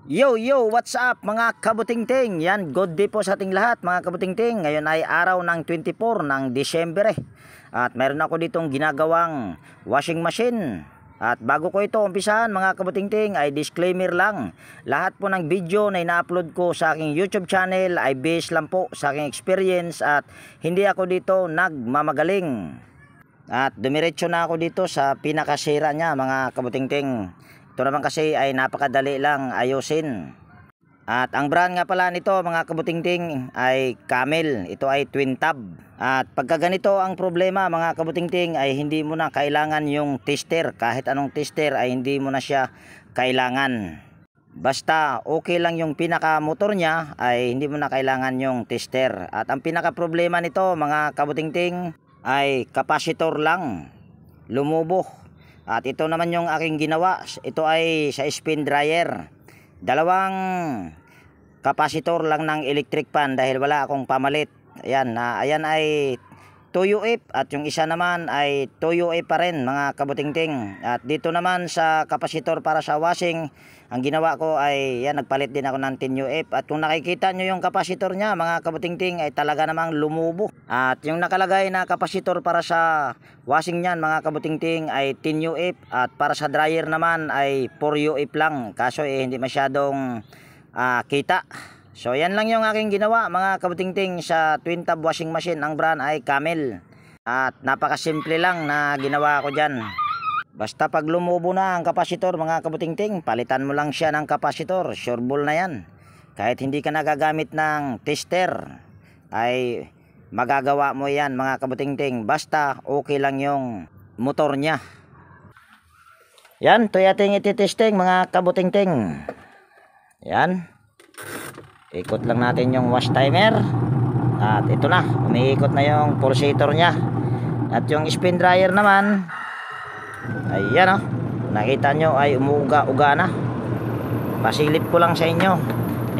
Yo, yo, what's up mga kabutingting? Yan, good day po sa ating lahat mga kabutingting. Ngayon ay araw ng 24 ng Disyembre. At mayroon ako ditong ginagawang washing machine. At bago ko ito umpisahan mga kabutingting ay disclaimer lang. Lahat po ng video na ina-upload ko sa aking YouTube channel ay based lang po sa aking experience at hindi ako dito nagmamagaling. At dumiretso na ako dito sa pinakasira niya mga kabutingting. Ito naman kasi ay napakadali lang ayusin. At ang brand nga pala nito mga kabutingting ay Camel. Ito ay twin tab. At pagka ganito ang problema mga kabutingting ay hindi mo na kailangan yung tester. Kahit anong tester ay hindi mo na siya kailangan. Basta okay lang yung pinaka motor niya ay hindi mo na kailangan yung tester. At ang pinaka problema nito mga kabutingting ay kapasitor lang. Lumubo. At ito naman yung aking ginawa. Ito ay sa spin dryer. Dalawang kapasitor lang ng electric fan dahil wala akong pamalit. Ayan, ayan ay 2UF at yung isa naman ay 2UF pa rin mga kabutingting. At dito naman sa kapasitor para sa washing, ang ginawa ko ay yan, nagpalit din ako ng 10UF. At kung nakikita nyo yung kapasitor nya mga kabutingting ay talaga namang lumubo. At yung nakalagay na kapasitor para sa washing nyan mga kabutingting ay 10UF. At para sa dryer naman ay 4UF lang. Kaso hindi masyadong kita. So yan lang yung aking ginawa mga kabutingting sa twin tab washing machine. Ang brand ay Camel. At napakasimple lang na ginawa ko dyan. Basta pag lumubo na ang kapasitor mga kabutingting, palitan mo lang siya ng kapasitor. Sure ball na yan. Kahit hindi ka nagagamit ng tester ay magagawa mo yan mga kabutingting. Basta okay lang yung motor nya. Yan, ito yating ititesting mga kabutingting. Yan. Ikot lang natin yung wash timer. At ito na, umiikot na yung pulsator nya. At yung spin dryer naman, ayan nakita nyo ay umuuga-uga na. Pasilip ko lang sa inyo.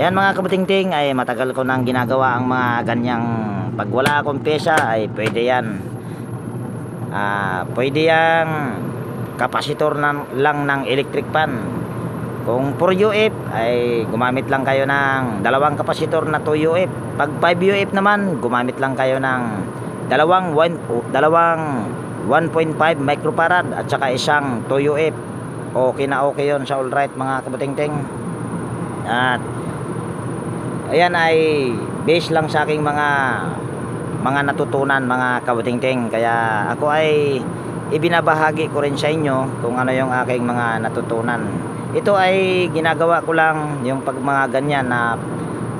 Ayan mga kabutingting, ay matagal ko nang ginagawa ang mga ganyang. Pag wala akong pyesa ay pwede yan. Pwede yang kapasitor lang ng electric fan. Kung 4UF ay gumamit lang kayo ng dalawang kapasitor na 2UF. Pag 5UF naman gumamit lang kayo ng dalawang 1.5 microfarad at saka isang 2UF. Okay na okay yon sa all right mga kabutingting. At ayan ay base lang sa aking mga natutunan mga kabutingting. Kaya ako ay ibinabahagi ko rin sa inyo kung ano yung aking mga natutunan. Ito ay ginagawa ko lang yung pag mga ganyan na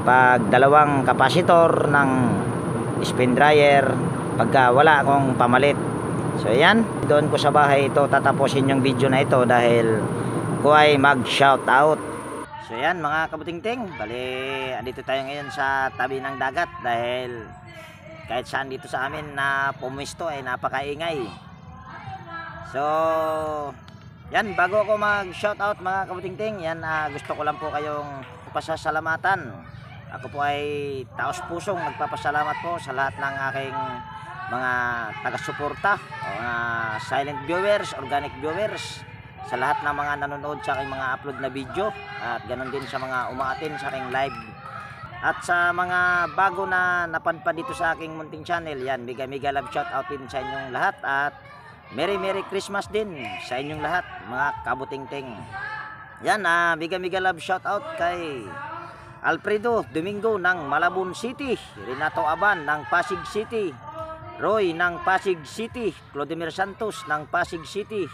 pag dalawang kapasitor ng spin dryer pagka wala akong pamalit. So yan, doon ko sa bahay ito tatapusin yung video na ito dahil ko ay mag shout out. So yan mga kabutingting, bali andito tayo ngayon sa tabi ng dagat dahil kahit saan dito sa amin na pumuisto ay napakaingay. So yan, bago ako mag shout out mga kabutingting, yan gusto ko lang po kayong pasasalamatan. Ako po ay taos pusong nagpapasalamat po sa lahat ng aking mga taga-suporta, silent viewers, organic viewers, sa lahat ng mga nanonood sa aking mga upload na video, at ganoon din sa mga umaatin sa aking live. At sa mga bago na napadpad dito sa aking munting channel, yan, mega love shout out din sa inyong lahat at Merry Christmas din sa inyong lahat mga kabutingting. Yan, mega love shout out kay Alfredo Domingo ng Malabon City, Renato Aban ng Pasig City, Roy ng Pasig City, Clodemir Santos ng Pasig City,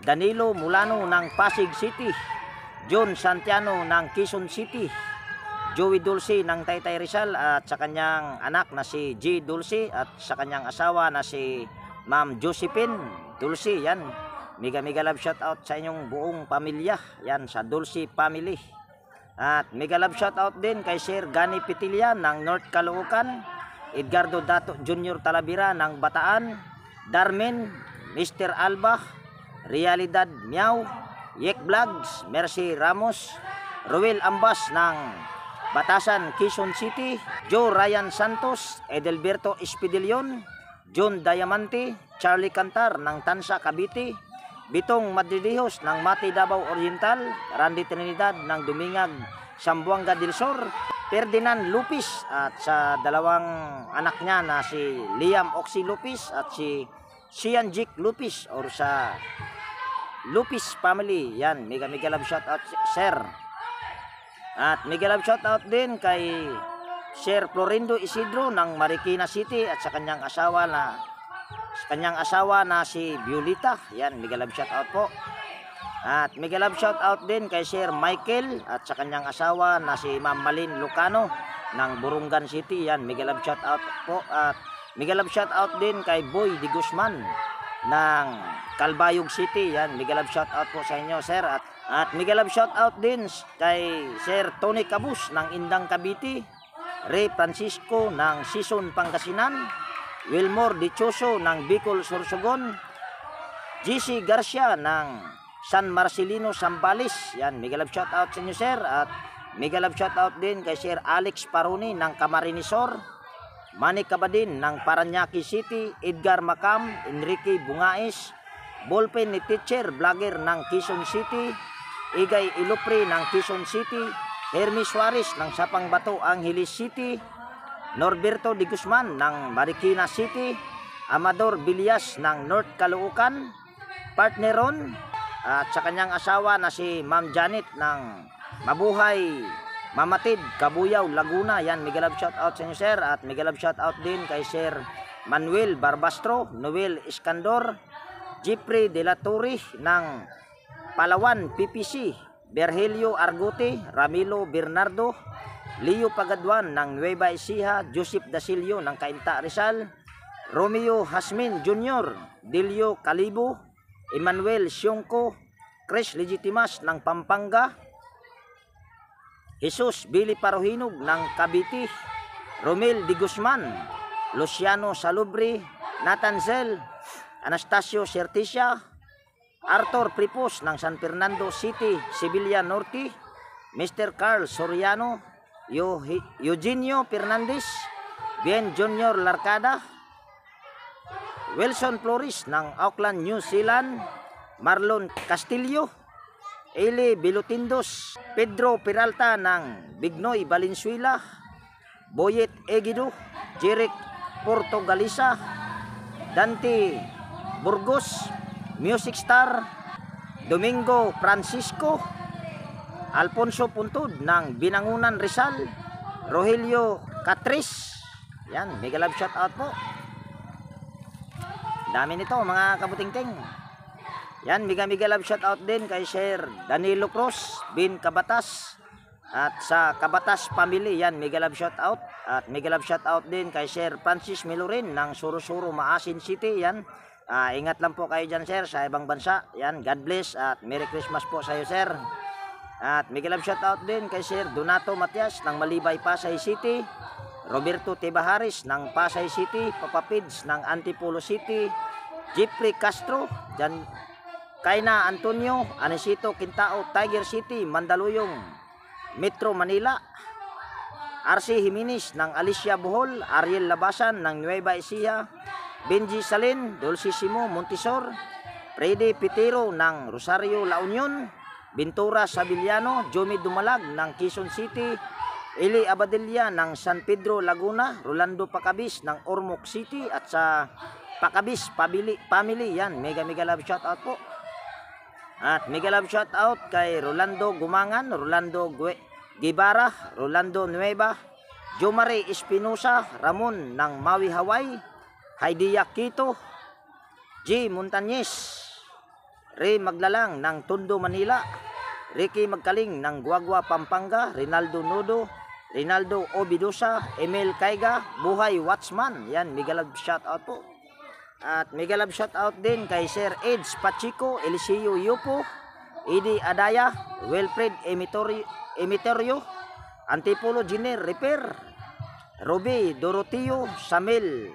Danilo Mulano ng Pasig City, John Santiano ng Quezon City, Joey Dulce ng Taytay Rizal at sa kanyang anak na si G. Dulce at sa kanyang asawa na si Ma'am Josephine Dulce. Yan, mega love shout out sa inyong buong pamilya, yan sa Dulce family. At mega love shout out din kay Sir Gani Pitilla ng North Caloocan, Edgardo Dato Jr. Talavera ng Bataan, Darmen, Mr. Alba, Realidad Miao, Yek Vlogs, Mercy Ramos, Ruel Ambas ng Batasan, Quezon City, Joe Ryan Santos, Edelberto Espidilion, John Diamante, Charlie Cantar ng Tansa, Cavite, Bitong Madridijos ng Mati Davao Oriental, Randy Trinidad ng Dumingag Sambuanga del Sur, Ferdinand Lupis at sa dalawang anak niya na si Liam Oxy Lupis at si Sian Jik Lupis or sa Lupis family. Yan, mega love shout out sir. At mega love shout out din kay Sir Florindo Isidro ng Marikina City at sa kanyang asawa na si Violeta. Yan, mega love shout out po. At mega love shout out din kay Sir Michael at sa kanyang asawa na si Ma'am Malin Lucano ng Burungan City. Yan, mega love shout out po. At mega love shout out din kay Boy Di Guzman ng Calbayog City. Yan, mega love shout out po sa inyo sir. At mega love shout out din kay Sir Tony Cabus ng Indang Cavite, Ray Francisco ng Sison Pangasinan, Wilmore Dichoso ng Bicol Sorsogon, GC Garcia ng San Marcelino Sambales. Yan, mega love shout out sa inyo sir. At mega love shout out din kay Sir Alex Paroni ng Camarinesor, Manny Cabadin ng Paranaque City, Edgar Macam, Enrique Bungais, Ballpen ni Teacher Vlogger ng Quezon City, Igay Ilupri ng Quezon City, Hermes Suarez ng Sapang Bato Angeles City, Norberto Di Guzman ng Marikina City, Amador Villas ng North Caloocan, Partneron at sa kanyang asawa na si Ma'am Janet ng Mabuhay Mamatid, Kabuyaw, Laguna. Yan, mega love shout out sa inyo sir. At mega love shout out din kay Sir Manuel Barbastro, Noel Iskandor, Jeffrey De La Torre ng Palawan PPC, Berhelio Argote, Ramilo Bernardo, Leo Pagadwan ng Nueva Ecija, Joseph Dasilio ng Cainta Rizal, Romeo Hasmin Jr., Delio Calibo, Emmanuel Sionco, Chris Legitimas ng Pampanga, Jesus Billy Parohinog ng Cavite, Romel Di Guzman, Luciano Salubre, Nathan Zel, Anastasio Serticia, Arthur Pripos ng San Fernando City, Sevilla Norte, Mr. Carl Soriano, Eugenio Fernandez, Bien Junior Larcada, Wilson Flores ng Auckland, New Zealand, Marlon Castillo, Eli Bilutindos, Pedro Peralta ng Bignoy, Valenzuela, Boyet Egido, Jeric Portogalisa, Dante Burgos, Music Star, Domingo Francisco, Alfonso Puntod ng Binangunan Rizal, Rogelio Catris. Yan, mega love shout out po. Dami nito mga kabutingting. Yan, mega love shout out din kay Sir Danilo Cruz, Bin Kabatas at sa Kabatas family. Yan, mega love shout out. At mega love shout out din kay Sir Francis Milorin ng Surusuro, Maasin City. Yan, ingat lang po kayo dyan sir sa ibang bansa. Yan, God bless at Merry Christmas po sa iyo sir. At mega love shout out din kay Sir Donato Matias ng Malibay, Pasay City, Roberto Tebaharis ng Pasay City, Papa Pids ng Antipolo City, Jeffrey Castro, Kaina Antonio, Anisito Quintao, Tiger City, Mandaluyong, Metro Manila, RC Jimenez ng Alicia Bohol, Ariel Labasan ng Nueva Ecija, Benji Salin, Dulcissimo Montisor, Freddy Pitero ng Rosario La Union, Ventura Sabiliano, Jomi Dumalag ng Quezon City, Eli Abadilla ng San Pedro Laguna, Rolando Pacabis ng Ormoc City at sa Pacabis family. Yan, mega love shout out po. At mega love shout out kay Rolando Gumangan, Rolando Guevara, Rolando Nueva, Jomare Espinosa, Ramon ng Maui Hawaii, Heidi Yakito, G. Montañez, Ray Maglalang ng Tondo Manila, Ricky Magkaling ng Guagua Pampanga, Rinaldo Nodo, Rinaldo Obidosa, Emil Kaiga, Buhay Watchman. Yan, mega love shout out po. At mega love shout out din kay Sir Eds Pachico, Eliseo Yupo, Edi Adaya, Wilfred Emiterio, Antipolo Giner Repair, Roby Doroteo, Samil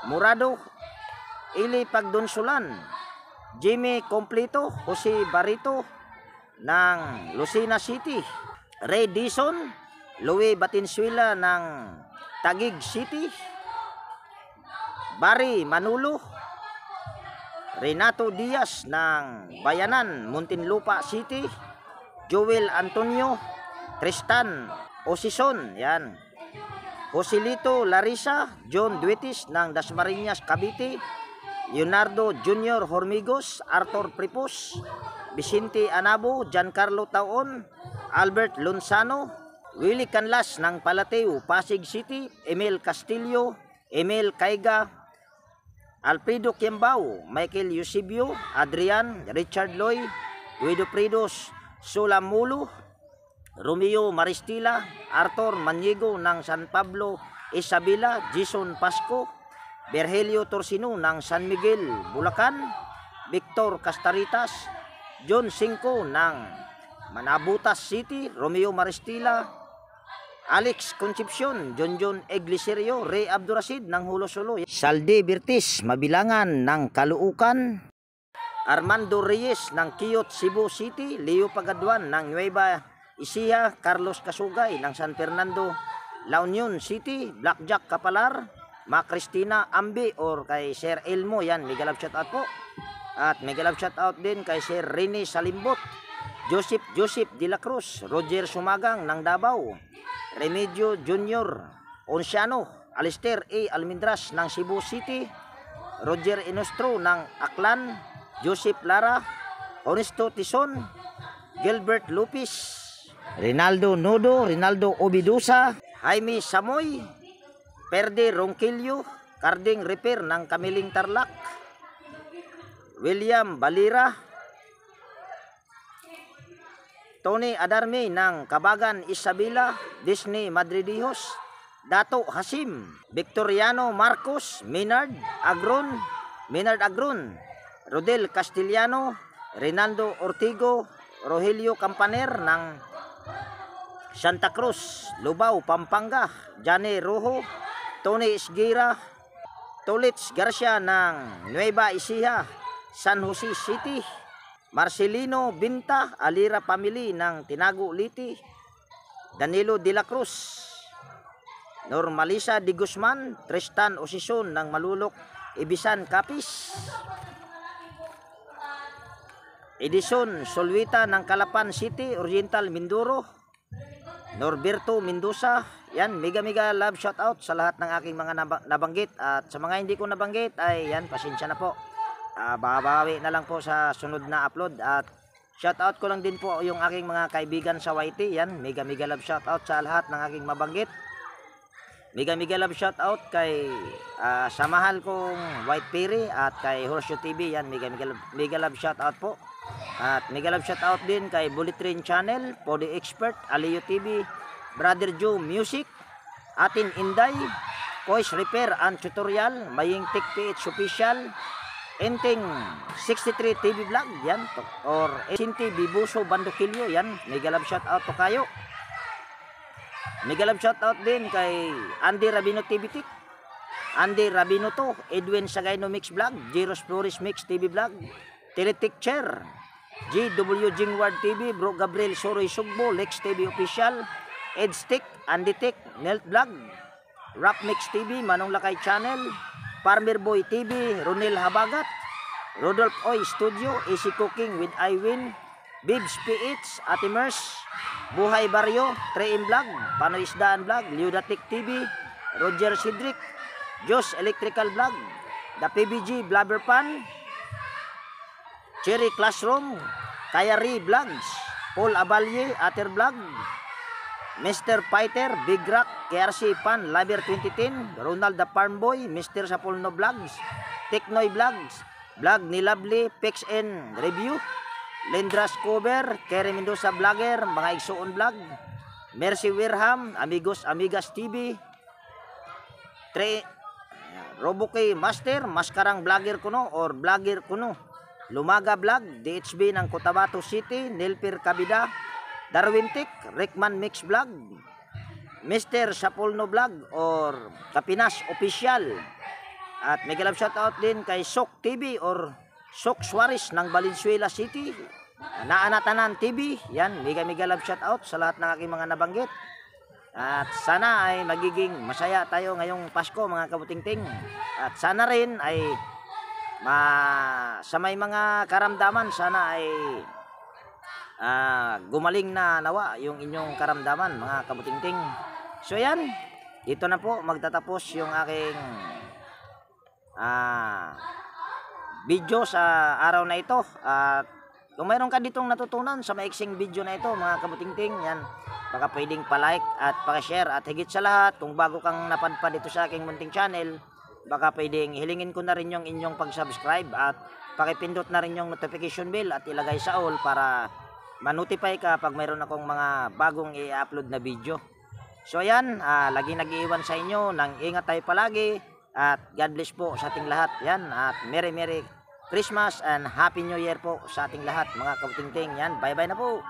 Murado, Ili Pagdonsulan, Jimmy Completo, Jose Barito ng Lucena City, Ray Dison, Louie Batinsuela ng Taguig City, Barry Manulo, Renato Diaz ng Bayanan, Muntinlupa City. Joel Antonio, Tristan Osison, yan. Joselito Larissa, John Duetis ng Dasmariñas, Cavite. Leonardo Junior Hormigos, Arthur Pripos, Vicente Anabo, Giancarlo Taon, Albert Lonsano, Willie Canlas ng Palateo, Pasig City. Emil Castillo, Emil Caiga, Alfredo Kiembao, Michael Eusebio, Adrian, Richard Loy, Guido Pridos, Sulamulo, Romeo Maristila, Arthur Maniego ng San Pablo, Isabela, Jason Pasco, Virgilio Torsino ng San Miguel, Bulacan, Victor Castaritas, John Cinco ng Manabutas City, Romeo Maristila, Alex Concepcion, John Egliserio, Ray Abdurasid ng Hulosolo, Salde Birtis, Mabilangan ng Caloocan, Armando Reyes ng Quiyot, Cebu City, Leo Pagaduan ng Nueva Ecija, Carlos Kasugay ng San Fernando, La Union City, Blackjack Kapalar, Ma Cristina Ambi or kay Sir Elmo, yan, mega love shout out po. At mega love shout out din kay Sir Rene Salimbot, Joseph De La Cruz, Roger Sumagang ng Davao, Remedio Junior Onciano, Alister A. Almindras ng Cebu City, Roger Inostro ng Aklan, Joseph Lara, Honesto Tison, Gilbert Lupis, Rinaldo Nodo, Rinaldo Obidusa, Jaime Samoy, Perde Ronquillo, Carding Repair ng Kamiling Tarlac, William Balira, Tony Adarme ng Kabagan Isabela, Disney Madridijos, Dato Hasim, Victoriano Marcos, Minard Agron, Rodel Castellano, Renaldo Ortigo, Rogelio Campaner ng Santa Cruz, Lubao, Pampanga, Jane Rojo, Tony Esguera, Tolits Garcia ng Nueva Ecija, San Jose City, Marcelino Binta, Alira Family ng Tinago Liti, Danilo De La Cruz, Normalisa Di Guzman, Tristan Osison ng Malulok, Ibisan Capiz, Edison Solwita ng Calapan City, Oriental Mindoro, Norberto Mendoza, yan, mega love shout out sa lahat ng aking mga nabanggit, at sa mga hindi ko nabanggit ay yan, pasensya na po. Babawi na lang po sa sunod na upload. At shout out ko lang din po yung aking mga kaibigan sa YT, yan, mega love shout out sa lahat ng aking mabanggit. Mega love shout out kay sa mahal kong White Perry at kay Horseshoe TV, yan, mega love shout out po. At mega love shout out din kay Bullet Train Channel, Podi Expert, Alio TV, Brother Joe Music, Atin Inday, Voice Repair and Tutorial, Maying Tech PH Official, Enteng 63 TV Vlog, yan, or Sinti Bibuso Bandokilyo, yan, mega love shout out to kayo. Mega love shout out din kay Andy Rabino TV Tik, Andy Rabino to, Edwin Sagayno Mix Vlog, Jeros Flores Mix TV Vlog, Teletic Chair, GW Jingward TV, Bro Gabriel Soroy Sugbo, Lex TV Official, Edstick, Andy Tik, Nelt Vlog, Rap Mix TV, Manong Lakay Channel, Farmer Boy TV, Ronel Habagat, Rodolph Oy Studio, Easy Cooking with Iwin, Bibs PH, Ate Mers, Buhay Barrio, Treim Vlog, Panoy Isdaan Vlog, Liudatik TV, Roger Cedric, Joss Electrical Vlog, The PBG Blabber Pan, Cherry Classroom, Kayari Vlogs, Paul Abalye, Ater Vlog, Mr. Fighter, Big Rock, KRC Pan, Liber 2010, Ronald the Farm Boy, Mr. Sapolno Vlogs, Teknoy Vlogs, Vlog ni Lovely, Pix and Review, Lendras Cover, Kerry Mendoza Vlogger, Mga Igsoon Vlog, Mercy Wirham, Amigos Amigas TV, Roboke Master, Maskarang Vlogger Kuno or Vlogger Kuno, Lumaga Vlog, DHB ng Cotabato City, Nelpir Kabida, Darwin Tik, Rickman Mix Vlog, Mr. Sapolno Vlog or Kapinas Official. At mega love shout out din kay Sok TV or Sok Suarez ng Valenzuela City, Naanatanan TV, yan, mega love shout out sa lahat ng aking mga nabanggit. At sana ay magiging masaya tayo ngayong Pasko, mga kabutingting. At sana rin ay sa may mga karamdaman, sana ay gumaling na nawa yung inyong karamdaman, mga kabutingting. So yan, ito na po magtatapos yung aking video sa araw na ito. At kung mayroon ka ditong natutunan sa maiksing video na ito, mga kabutingting, yan, baka pwedeng pa-like at pa-share. At higit sa lahat, kung bago kang napadpad dito sa aking munting channel, baka pwedeng hilingin ko na rin yung inyong pag-subscribe at pakipindot na rin yung notification bell at ilagay sa all para ma-notify ka pag mayroon akong mga bagong i-upload na video. So yan, lagi nag-iiwan sa inyo ng ingat tayo palagi at God bless po sa ating lahat. Yan, at Merry Christmas and Happy New Year po sa ating lahat, mga kabutingting. Yan, bye bye na po.